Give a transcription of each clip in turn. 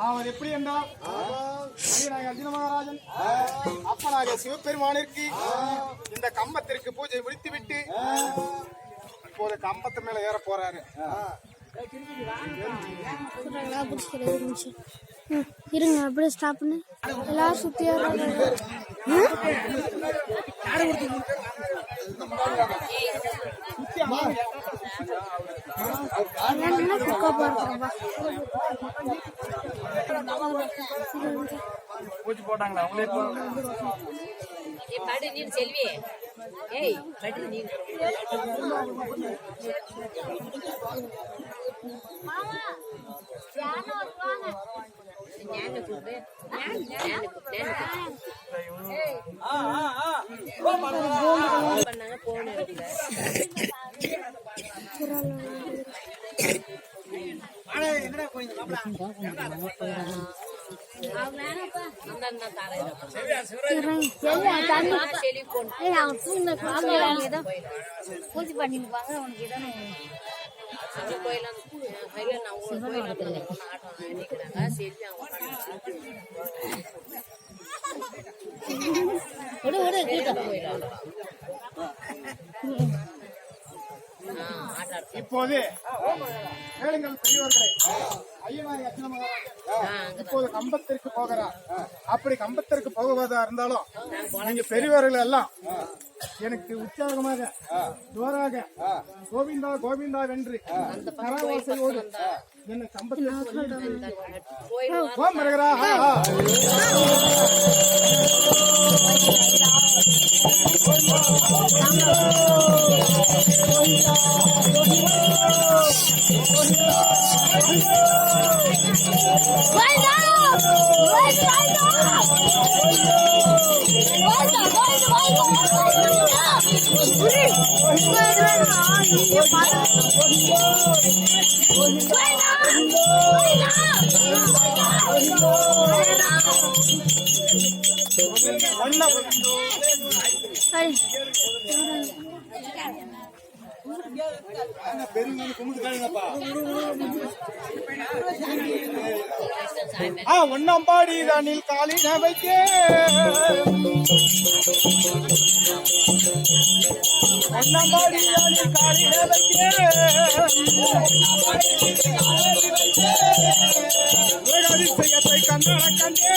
அவர் எப்படி என்றால் அர்ஜுன மகாராஜன் அப்பனாக சிவபெருமானிற்கு இந்த கம்பத்திற்கு பூஜை முடித்துவிட்டு இப்போது கம்பத்து மேல ஏற போறாரு. இருங்க அப்படியே ஸ்டாப் பண்ணு. எல்லாரும் சுத்தி பூச்சி போட்டாங்களா அவங்களே செல்வி ஏய் படு நீ மாமா யானோ வாங்க ஞான கூடு ஏய் பண்ணாங்க போன் எடுக்கல அட என்னடா போயிங்க மாப்ள பூஜை பண்ணிப்பாங்க உனக்கு இதானே இப்போது கேளுங்கள் பெரியவர்களே, ஐயனார் அர்ஜுன மகாராஜன் இப்போது கம்பத்திற்கு போகிறார். அப்படி கம்பத்திற்கு போகுவதா இருந்தாலும் நீங்க பெரியவர்கள் எல்லாம் எனக்கு உற்சாகமாக ஜோராக கோவிந்தா கோவிந்தா வென்று கரவாசையோடு என்னை கம்பத்திற்கு வருகிறா. ஒன்னம்பாடி தானில் காலின வைக்க ஒன்னம்பாடி தானில் காலின வைக்க அதிசயத்தை கண்ணான கண்டே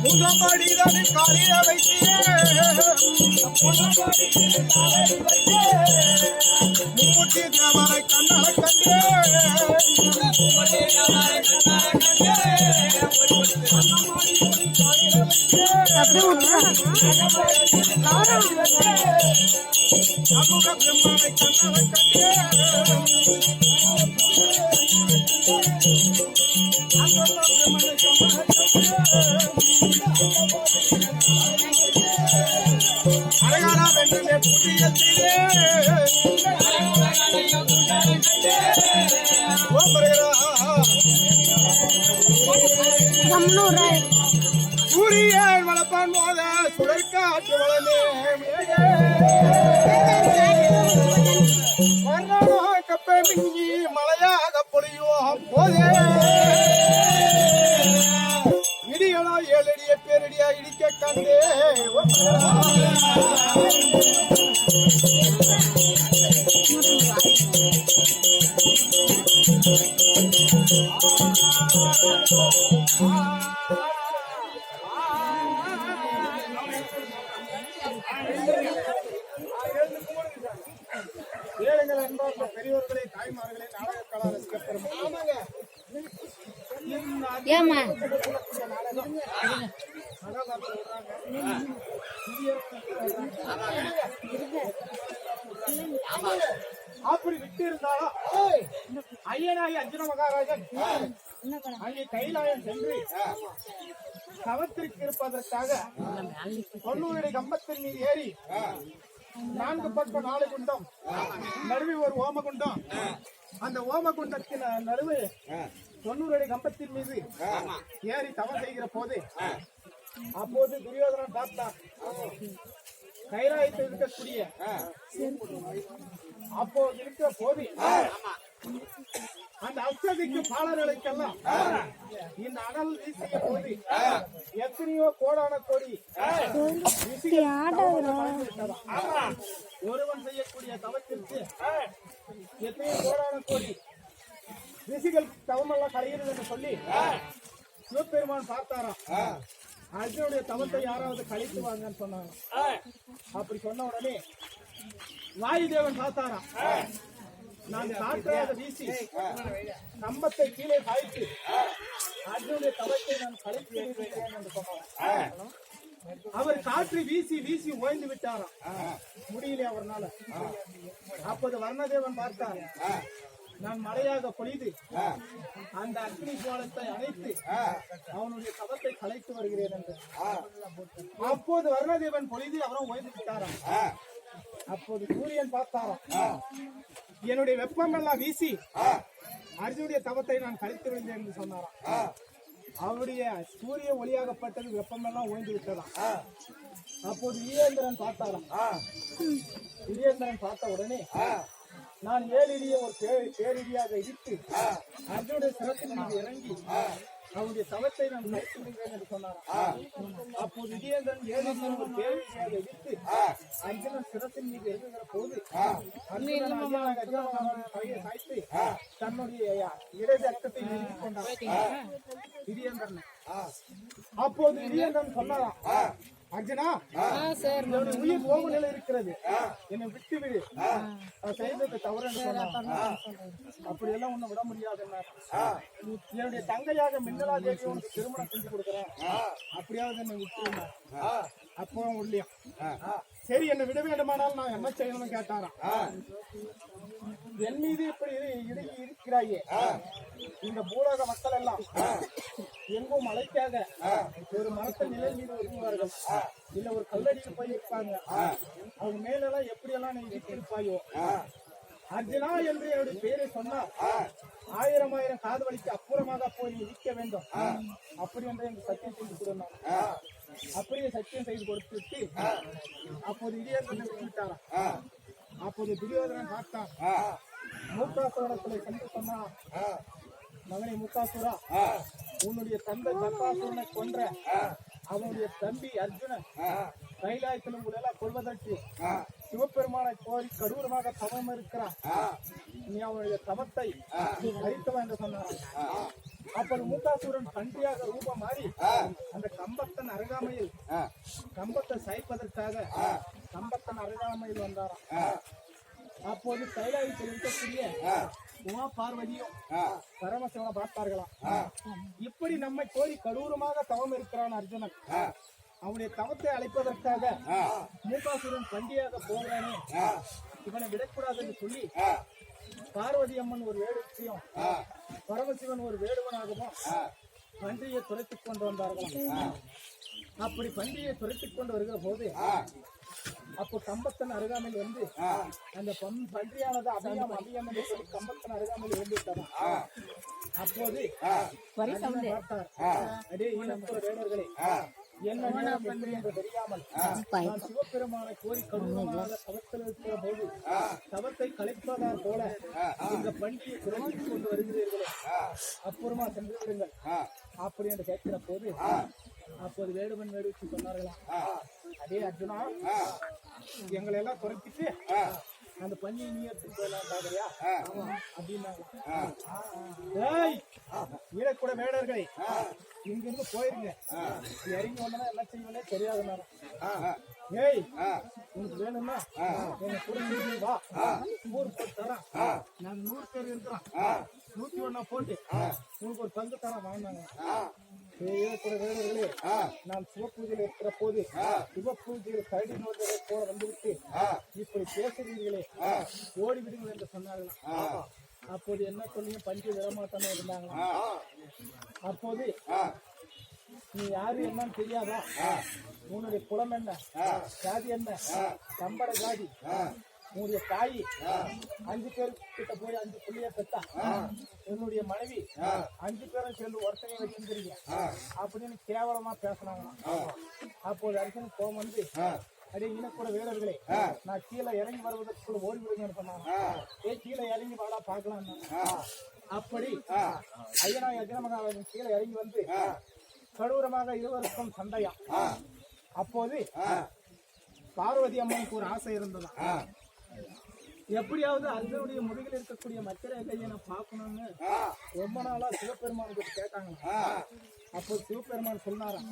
முதம்படிதானே காலில வைத்தே மூர்த்தி தேவரை கண்ணால கண்டே சமூக பிரம்மனை கண்ணால கண்டே அரகாரா வென்றே புதியத்திலே சூரியன் வளப்பான் போத சுழற்காற்று வளமே கப்பை மிஞ்சி மழையாக பொழியும் போதே இடிகளா 7 அடிய பேரடியா இடிக்க கண்டே பெரியவர்களே தாய்மார்களே நாடக கலா ரசிக பெருமாள் ஏமா அப்படி விட்டு இருந்தாலும் ஐயனாகி அர்ஜுன மகாராஜன் அங்கே கைலாயம் சென்று தவத்திற்கு இருப்பதற்காக தொண்ணூறு கம்பத்தின் மீது ஏறி 4 பக்கம் 4 குண்டம் நடுவே ஒரு ஓமகுண்டம் அந்த ஓமகுண்டத்தின் நடுவே 90 கம்பத்தின் மீது ஏறி தவம் செய்கிற போது அப்போது துரியோதனன் பார்த்தான் கைலாயத்தில் இருக்கக்கூடிய அப்போ இருக்கிற போது அந்த அப்சதிக்கு பாலர்களுக்கெல்லாம் இந்த அனல் வீசிய போது எத்தனையோ கோடான கோடி ஒருவன் செய்யக்கூடிய தவத்திற்கு எத்தனையோ கோடான கோடி ரிஷிகள் தவமெல்லாம் கரைகிறது என்று சொல்லி சிவபெருமான் பார்த்தாராம் அர்ஜுனுடைய தவத்தை யாராவது கழித்து வாங்கன்னு சொன்னாங்க. அப்படி சொன்ன உடனே வாயுதேவன் பார்த்தாராம் நான் காற்றாக வீசி கம்பத்தை கீழே சாய்த்து அர்ஜுனுடைய தவத்தை நான் கழித்து வைக்கிறேன் என்று சொன்னார். அவர் காற்று வீசி வீசி ஓய்ந்து விட்டாராம், முடியல அவர்னால. அப்போது வர்ணதேவன் பார்த்தார் நான் மழையாக பொழிது அந்த அக்னி ஜுவாலத்தை அணைத்து அவனுடைய தவத்தை கலைத்து வருகிறேன் என்று. அப்போது வர்ணதேவன் பொழிது அவரும் ஓய்ந்து விட்டாராம். அப்போது சூரியன் பார்த்தாராம் என்னுடைய வெப்பம் எல்லாம் வீசி அர்ஜுனுடைய தவத்தை நான் கழித்து விழுந்தேன் என்று சொன்னாராம். அவருடைய சூரிய ஒளியாகப்பட்டது வெப்பமெல்லாம் ஓய்ந்து விட்டதாம். அப்போது வீரேந்திரன் பார்த்தாராம். வீரேந்திரன் பார்த்த உடனே நான் 7 இடியை ஒரு பேரிடியாக இடித்து அர்ஜுனுடைய சிரத்தின் மீது இறங்கி அவருடைய தவத்தை நான் கழித்து விடுவேன் என்று சொன்னாராம். அப்போது வீரேந்திரன் 7 இடியை ஒரு பேரிடியாக இடித்து அர்ஜுனன் சிரத்தின் மீது இறங்குகிற போது கையை சாய்த்து தன்னுடைய இடது அர்த்தத்தை நிறுத்திக் கொண்டான் வீரேந்திரன். அப்போது வீரேந்திரன் சொன்னாராம் அர்ஜுனா என்னுடைய உயிர் போகும் நிலை இருக்கிறது, என்னை விட்டு விடு, செய்தது தவறு என்று சொன்னார். அப்படியெல்லாம் உன்னை விட முடியாது. என்னுடைய தங்கையாக மின்னலா தேவி உனக்கு திருமணம் செஞ்சு கொடுக்குறேன், அப்படியாவது என்னை விட்டுருங்க. அப்போ இல்லையா சரி என்னை விட வேண்டுமானால் நான் என்ன செய்யணும்னு கேட்டாராம். என் மீது இப்படி இருக்கிறாயே, இந்த பூலோக மக்கள் எல்லாம் எங்கும் மலைக்காக ஒரு மரத்தை நிலை மீது ஒதுங்குவார்கள், இல்ல ஒரு கல்லடியில் போய் இருப்பாங்க, அவங்க மேலெல்லாம் எப்படியெல்லாம் நீ இருப்பாயோ அர்ஜுனா என்று என்னுடைய பெயரை சொன்னால் 1000 காது வலிக்கு அப்புறமாக போய் நீ இருக்க வேண்டும், அப்படி என்று எனக்கு சத்தியம் செய்து கொடுத்தார். அப்படியே சத்தியம் செய்து கொடுத்துட்டு அப்போது இடியேந்திரனை விட்டாராம். அப்போது துரியோதனன் பார்த்தான். மூக்காசுரனை சென்று சொன்னான், மகனை மூக்காசுரா, உன்னுடைய தந்தை தத்தாசுரனை கொன்ற அவனுடைய தம்பி அர்ஜுனன் கைலாயத்தில் உங்களெல்லாம் கொள்வதற்கு சிவபெருமானை கோரி கடூரமாக தவம் இருக்கிறான், நீ அவனுடைய தவத்தை அழித்தவன் என்று சொன்னான். அப்போது மூக்காசூரன் பன்றியாக ரூபம் மாறி அந்த கம்பத்தன் அருகாமையில் கம்பத்தை சாய்ப்பதற்காக கம்பத்தன் அருகாமையில் வந்தாராம். அப்போது கைலாயத்தில் இருக்கக்கூடிய உமா பார்வதியும் பரமசிவனை பார்த்தார்களாம். இப்படி நம்மை கோரி கடூரமாக தவம் இருக்கிறான் அர்ஜுனன், அவனுடைய தவத்தை அழைப்பதற்காக மூகாசுரன் பண்டியாக போகிறானே, இவனை விடக்கூடாது என்று சொல்லி பார்வதி அம்மன் ஒரு வேடுத்தையும் பரமசிவன் ஒரு வேடுவனாகவும் பன்றியை துரைத்துக் கொண்டு வந்தார்களாம். அப்படி பன்றியை துரைத்துக் கொண்டு வருகிற போது அப்போ கம்பத்தன் அருகாமையில் வந்து அந்த பன்றியானது அபியம் அபியம் என்று சொல்லி கம்பத்தன் அருகாமையில் இருந்துவிட்டாராம். அப்போது பார்த்தார், அடே வேடர்களே, என்ன என்று தெரியாமல் நான் சிவபெருமானை கோரி கடுமையாக தவத்தில் இருக்கிற போது தவத்தை கலைப்பதால் போல இந்த பண்டிகையை குறைத்துக் கொண்டு வருகிறீர்களே, அப்புறமா சென்று விடுங்கள் அப்படி என்று கேட்கிற போது அப்போது வேடுவன் வேடுவிச்சு சொன்னார்களாம், அதே அர்ஜுனா, எங்களை எல்லாம் குறைச்சிட்டு அந்த பண்டிகை நீ எடுத்து போயலாம் பாக்குறியா அப்படின்னாங்க. ஈரக்கூட வேடர்களை இங்கிருந்து போயிருங்க, இறங்கி வந்தா என்ன செய்வனே தெரியாத நேரம். ஏய் உனக்கு வேணும்னா எங்க கூட வா, ஊர் போட்டு தரேன், நாங்க 100 பேர் இருக்கிறோம், 101 போட்டு உங்களுக்கு ஒரு பங்கு தரம் வாங்கினாங்க. கூட வேடர்களே, நான் சிவபூஜையில் இருக்கிற போது சிவபூஜையில் கரடி நோட்டை போல வந்துவிட்டு இப்படி பேசுகிறீர்களே, ஓடிவிடுங்கள் என்று சொன்னார்கள். அப்போது என்ன சொல்லியும் பஞ்சு விடமாட்டானே இருந்தாங்களா. அப்போது நீ யாரு என்னன்னு தெரியாதா, உன்னுடைய குலம் என்ன, ஜாதி என்ன, சம்பள ஜாதி, உன்னுடைய தாயி 5 பேர் கிட்ட போய் 5 புள்ளிய பெத்தா, உன்னுடைய மனைவி 5 பேரும் சேர்ந்து ஒருத்தனை வச்சிருக்கிறீங்க அப்படின்னு கேவலமா பேசினாங்க. அப்போது அரசன் கோபம் வந்து, அடே இனக்கூட வீரர்களே, நான் கீழே இறங்கி வருவதற்குள்ள ஓடி விடுங்கன்னு சொன்னாங்க. கீழே இறங்கி வாடா பாக்கலாம். அப்படி ஐயனா யஜனமகாராஜன் கீழே இறங்கி வந்து கடூரமாக இருவருக்கும் சண்டையா. அப்போது பார்வதி அம்மனுக்கு ஒரு ஆசை இருந்ததா, எப்படியாவது அர்ஜுனுடைய முதுகில் இருக்கக்கூடிய மச்சர கையை நான் பார்க்கணும்னு ரொம்ப நாளா சிவபெருமானுக்கு கேட்டாங்க. அப்போ சிவபெருமான் சொன்னாராம்,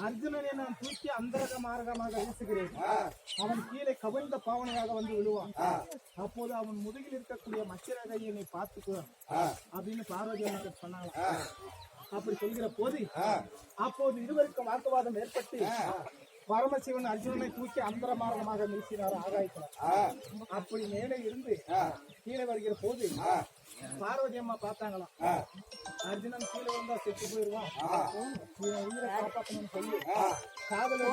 அர்ஜுனனை நான் தூக்கி அந்தரக மார்க்கமாக வீசுகிறேன், அவன் கீழே கவிழ்ந்த பாவனையாக வந்து விழுவான், அப்போது அவன் முதுகில் இருக்கக்கூடிய மச்சர கையை நீ பார்த்துக்குவான் அப்படின்னு பார்வதி அம்மனுக்கு சொன்னாங்க. அப்படி சொல்கிற போது அப்போது இருவருக்கு வாக்குவாதம் ஏற்பட்டு பரமசிவன் அர்ஜுனனை தூக்கி அந்தர மார்க்கமாக வீசினார் ஆகாயத்தில். அப்படி மேலே இருந்து கீழே வருகிற போது பார்வதி அம்மா பார்த்தாங்களாம், அர்ஜுனன் கீழே வந்தா செத்து போயிருவான், இவன் உயிரை காப்பாற்றணும்னு சொல்லி காதலை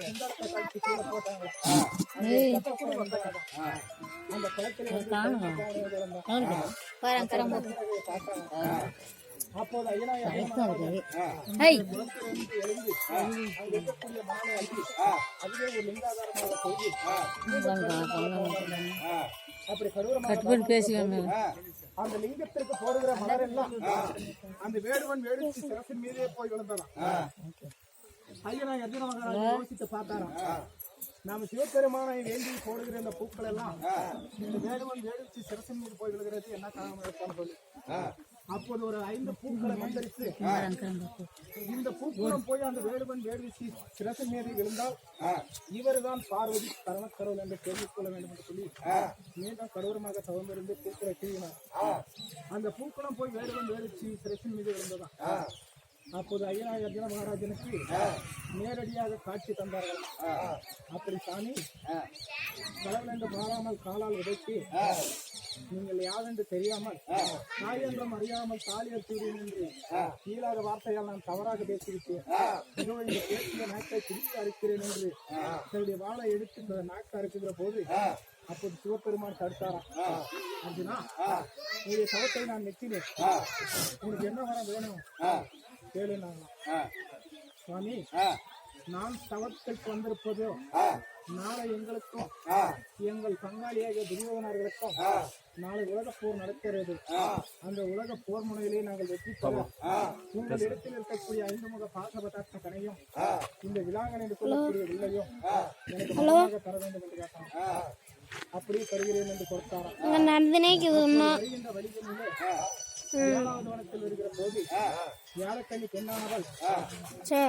சுந்தரத்தை கழிச்சு கீழே போட்டாங்களா. அந்த குளத்தில் அப்போது ஐயனா எழுந்து இருக்கக்கூடிய மாலை அள்ளி அதுவே ஒரு லிங்காதாரமாக செய்து அப்படி கடூரமாக அந்த லிங்கத்திற்கு போடுகிற மலர் எல்லாம் அந்த வேடுவன் வேடிச்சு சிரசின் மீதே போய் விழுந்தான். ஐயனா யஜனமகாராஜன் யோசித்து பார்த்தாராம், நாம சிவபெருமானை வேண்டி போடுகிற இந்த பூக்கள் எல்லாம் இந்த வேடுவன் வேடிச்சு சிரசின் மீது போய் விழுகிறது என்ன காரணம் இருக்கான்னு சொல்லி அப்போது ஒரு 5 பூக்களை மந்திரித்து இந்த பூக்களும் போய் அந்த வேடுவன் வேடுவிச்சு சிரசின் மீது விழுந்தால் இவர்தான் பார்வதி கரணக்கடவுள் என்று தெரிவித்துக் கொள்ள வேண்டும் என்று சொல்லி மீண்டும் கடூரமாக தவமிருந்து பூக்களை தீவினார். அந்த பூக்களும் போய் வேடுவன் வேடுவிச்சு சிரசின் மீது விழுந்ததான். அப்போது ஐயனா யஜன மகாராஜனுக்கு நேரடியாக காட்சி தந்தார்கள். அப்படி சாமி கடவுள் என்று மாறாமல் காலால் உதைத்து நீங்கள் யாரென்று தெரியாமல் தாய் என்றும் அறியாமல் தாலி அறுத்துவிடுவேன் என்று கீழாத வார்த்தையால் நான் தவறாக பேசிவிட்டேன், இந்த பேசிய நாக்கை திருப்பி அறுக்கிறேன் என்று தன்னுடைய வாழை எடுத்து இந்த நாக்கை அறுக்கிற போது அப்போது சிவபெருமான் தடுத்தாராம், அர்ஜுனா உங்களுடைய சவத்தை நான் நெச்சினேன், உனக்கு என்ன வர வேணும் கேளுனாங்களாம். சுவாமி, நான் தவத்திற்கு வந்திருப்பதோ நாளை எங்களுக்கும் எங்கள் பங்காளியாக துரியோதனர்களுக்கும் நாளை உலக போர் நடக்கிறது. அந்த உலக போர் முனையிலே நாங்கள் வெற்றி பெற உங்கள் இடத்தில் இருக்கக்கூடிய 5 முக பாசபதார்த்த கனையும் இந்த விலாங்கன் என்று சொல்லக்கூடிய வில்லையும் எனக்கு மனமாக தர வேண்டும் என்று கேட்டான். அப்படியே தருகிறேன் என்று கொடுத்தாராம். வருகின்ற வழிகளிலே 7வது வனத்தில் வருகிற போது யாழக்கண்ணி பெண்ணானவள்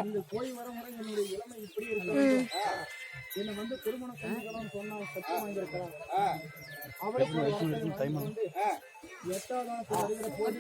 இந்த போய் வர முறை என்னுடைய இளமை இப்படி இருக்கிறது, என்னை வந்து திருமணம் செஞ்சுக்கணும்னு சொன்னால் சத்தம் வாங்கியிருக்கிறார். அவளுக்கு 8வது வனத்தில் வருகிற போது